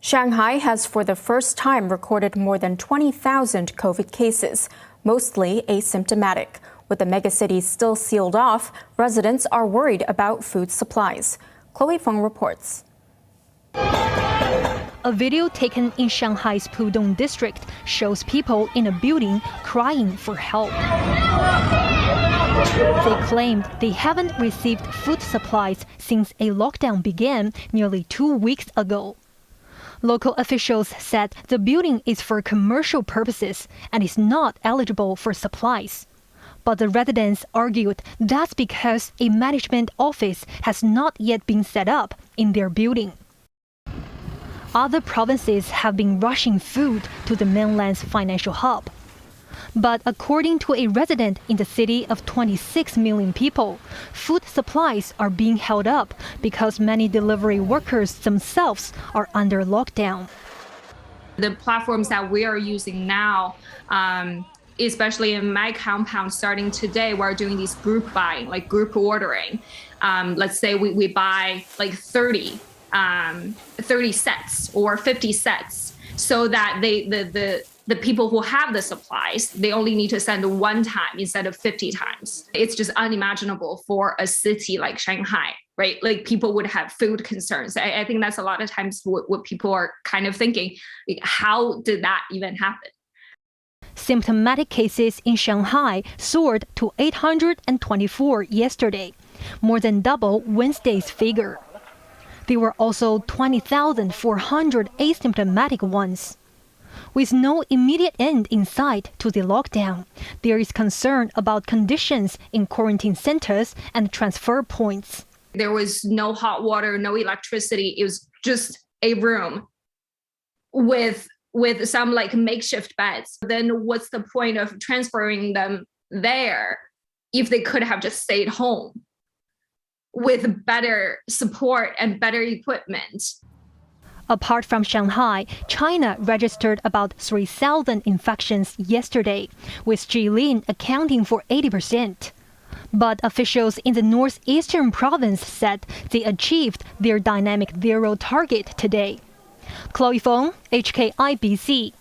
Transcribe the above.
Shanghai has for the first time recorded more than 20,000 COVID cases, mostly asymptomatic. With the megacity still sealed off, residents are worried about food supplies. Chloe Feng reports. A video taken in Shanghai's Pudong district shows people in a building crying for help. They claimed they haven't received food supplies since a lockdown began nearly 2 weeks ago. Local officials said the building is for commercial purposes and is not eligible for supplies. But the residents argued that's because a management office has not yet been set up in their building. Other provinces have been rushing food to the mainland's financial hub. But according to a resident in the city of 26 million people, food supplies are being held up because many delivery workers themselves are under lockdown. The platforms that we are using now, especially in my compound, starting today, we're doing these group buying, like group ordering. Let's say we buy like 30 sets or 50 sets so that the people who have the supplies, they only need to send one time instead of 50 times. It's just unimaginable for a city like Shanghai, right? Like people would have food concerns. I think that's a lot of times what people are kind of thinking, like, how did that even happen? Symptomatic cases in Shanghai soared to 824 yesterday, more than double Wednesday's figure. There were also 20,400 asymptomatic ones. With no immediate end in sight to the lockdown, there is concern about conditions in quarantine centers and transfer points. There was no hot water, no electricity. It was just a room with some like makeshift beds. Then what's the point of transferring them there if they could have just stayed home with better support and better equipment? Apart from Shanghai, China registered about 3,000 infections yesterday, with Jilin accounting for 80%. But officials in the northeastern province said they achieved their dynamic zero target today. Chloe Feng, HKIBC.